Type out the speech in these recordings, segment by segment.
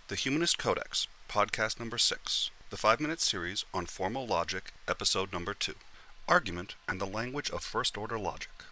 The Humanist Codex, podcast number 6, the 5-minute series on formal logic, episode number 2, Argument and the Language of First-Order Logic.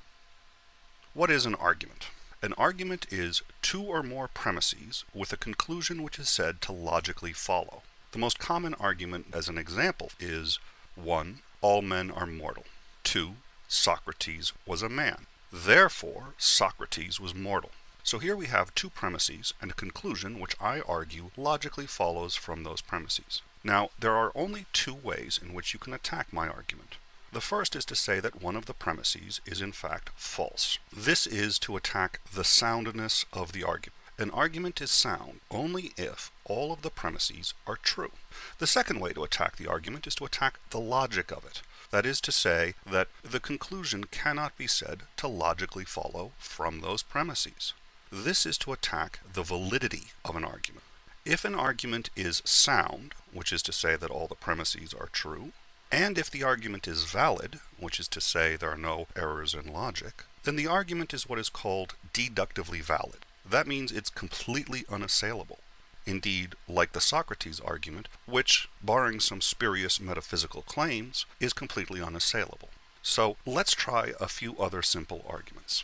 What is an argument? An argument is two or more premises with a conclusion which is said to logically follow. The most common argument as an example is 1. All men are mortal. 2. Socrates was a man. Therefore, Socrates was mortal. So here we have two premises and a conclusion which I argue logically follows from those premises. Now, there are only two ways in which you can attack my argument. The first is to say that one of the premises is in fact false. This is to attack the soundness of the argument. An argument is sound only if all of the premises are true. The second way to attack the argument is to attack the logic of it. That is to say that the conclusion cannot be said to logically follow from those premises. This is to attack the validity of an argument. If an argument is sound, which is to say that all the premises are true, and if the argument is valid, which is to say there are no errors in logic, then the argument is what is called deductively valid. That means it's completely unassailable. Indeed, like the Socrates argument, which, barring some spurious metaphysical claims, is completely unassailable. So let's try a few other simple arguments.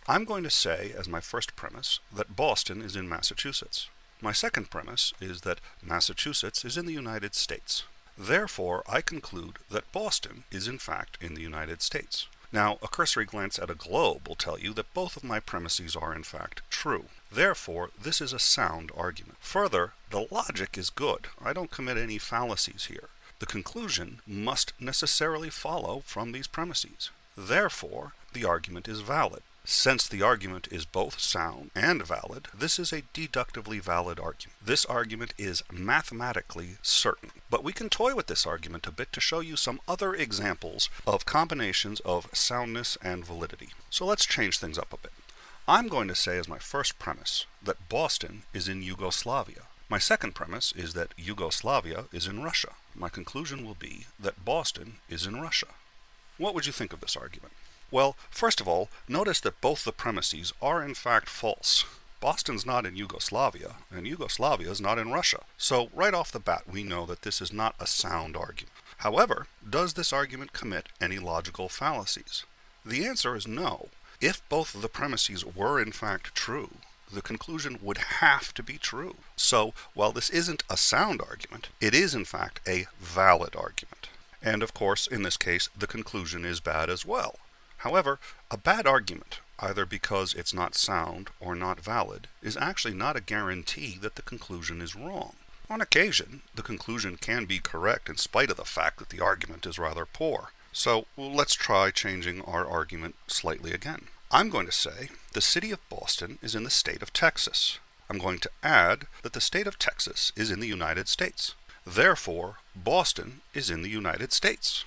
I'm going to say, as my first premise, that Boston is in Massachusetts. My second premise is that Massachusetts is in the United States. Therefore, I conclude that Boston is in fact in the United States. Now, a cursory glance at a globe will tell you that both of my premises are in fact true. Therefore, this is a sound argument. Further, the logic is good. I don't commit any fallacies here. The conclusion must necessarily follow from these premises. Therefore, the argument is valid. Since the argument is both sound and valid, this is a deductively valid argument. This argument is mathematically certain. But we can toy with this argument a bit to show you some other examples of combinations of soundness and validity. So let's change things up a bit. I'm going to say as my first premise that Boston is in Yugoslavia. My second premise is that Yugoslavia is in Russia. My conclusion will be that Boston is in Russia. What would you think of this argument? Well, first of all, notice that both the premises are in fact false. Boston's not in Yugoslavia, and Yugoslavia is not in Russia. So right off the bat, we know that this is not a sound argument. However, does this argument commit any logical fallacies? The answer is no. If both of the premises were in fact true, the conclusion would have to be true. So, while this isn't a sound argument, it is in fact a valid argument. And of course, in this case, the conclusion is bad as well. However, a bad argument, either because it's not sound or not valid, is actually not a guarantee that the conclusion is wrong. On occasion, the conclusion can be correct in spite of the fact that the argument is rather poor. So let's try changing our argument slightly again. I'm going to say the city of Boston is in the state of Texas. I'm going to add that the state of Texas is in the United States. Therefore, Boston is in the United States.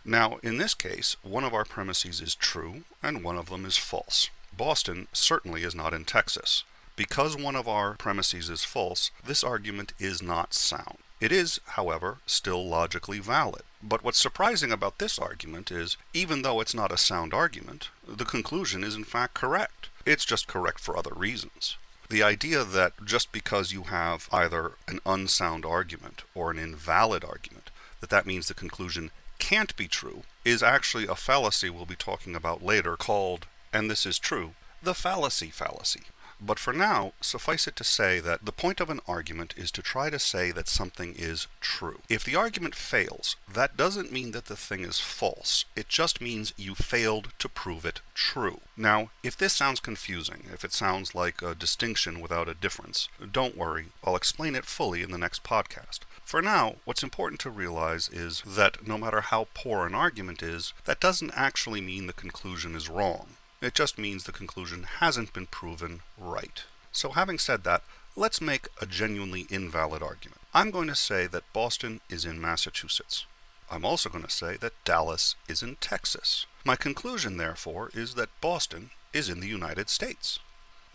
Now, in this case, one of our premises is true and one of them is false. Boston certainly is not in Texas. Because one of our premises is false, this argument is not sound. It is, however, still logically valid. But what's surprising about this argument is, even though it's not a sound argument, the conclusion is in fact correct. It's just correct for other reasons. The idea that just because you have either an unsound argument or an invalid argument, that means the conclusion can't be true, is actually a fallacy we'll be talking about later called, and this is true, the fallacy fallacy. But for now, suffice it to say that the point of an argument is to try to say that something is true. If the argument fails, that doesn't mean that the thing is false. It just means you failed to prove it true. Now, if this sounds confusing, if it sounds like a distinction without a difference, don't worry, I'll explain it fully in the next podcast. For now, what's important to realize is that no matter how poor an argument is, that doesn't actually mean the conclusion is wrong. It just means the conclusion hasn't been proven right. So having said that, let's make a genuinely invalid argument. I'm going to say that Boston is in Massachusetts. I'm also going to say that Dallas is in Texas. My conclusion, therefore, is that Boston is in the United States.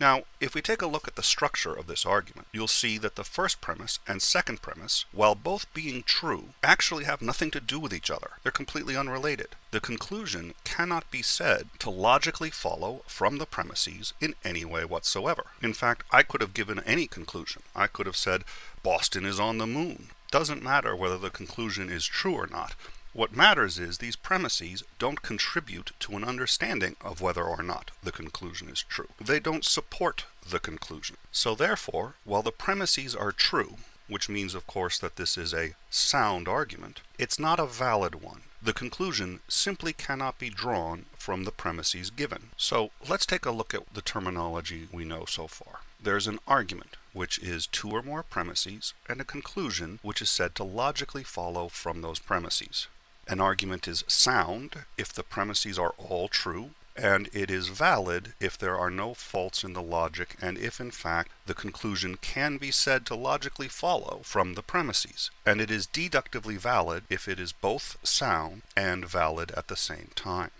Now, if we take a look at the structure of this argument, you'll see that the first premise and second premise, while both being true, actually have nothing to do with each other. They're completely unrelated. The conclusion cannot be said to logically follow from the premises in any way whatsoever. In fact, I could have given any conclusion. I could have said, Boston is on the moon. Doesn't matter whether the conclusion is true or not. What matters is these premises don't contribute to an understanding of whether or not the conclusion is true. They don't support the conclusion. So therefore, while the premises are true, which means of course that this is a sound argument, it's not a valid one. The conclusion simply cannot be drawn from the premises given. So let's take a look at the terminology we know so far. There's an argument, which is two or more premises, and a conclusion, which is said to logically follow from those premises. An argument is sound if the premises are all true, and it is valid if there are no faults in the logic and if in fact the conclusion can be said to logically follow from the premises. And it is deductively valid if it is both sound and valid at the same time.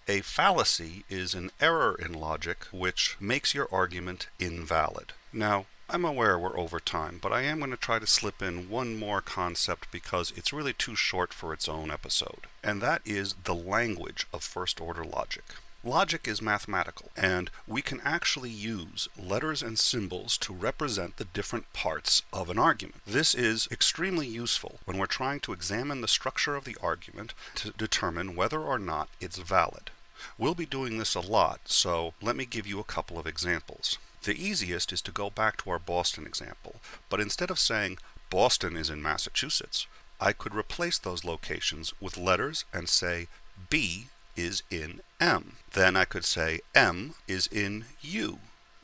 A fallacy is an error in logic which makes your argument invalid. Now, I'm aware we're over time, but I am going to try to slip in one more concept because it's really too short for its own episode, and that is the language of first-order logic. Logic is mathematical, and we can actually use letters and symbols to represent the different parts of an argument. This is extremely useful when we're trying to examine the structure of the argument to determine whether or not it's valid. We'll be doing this a lot, so let me give you a couple of examples. The easiest is to go back to our Boston example, but instead of saying Boston is in Massachusetts, I could replace those locations with letters and say B is in M. Then I could say M is in U,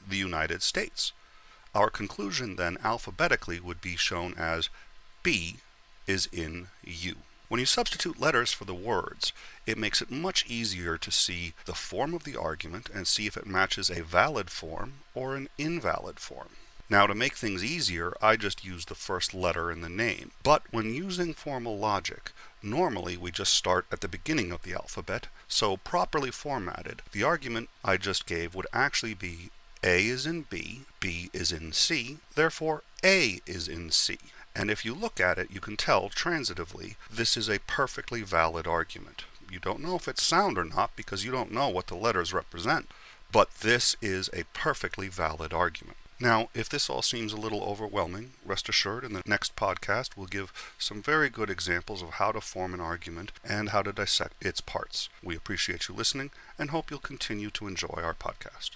the United States. Our conclusion then alphabetically would be shown as B is in U. When you substitute letters for the words, it makes it much easier to see the form of the argument and see if it matches a valid form or an invalid form. Now, to make things easier, I just use the first letter in the name. But when using formal logic, normally we just start at the beginning of the alphabet, so properly formatted, the argument I just gave would actually be A is in B, B is in C, therefore A is in C. And if you look at it, you can tell transitively this is a perfectly valid argument. You don't know if it's sound or not because you don't know what the letters represent, but this is a perfectly valid argument. Now, if this all seems a little overwhelming, rest assured in the next podcast we'll give some very good examples of how to form an argument and how to dissect its parts. We appreciate you listening and hope you'll continue to enjoy our podcast.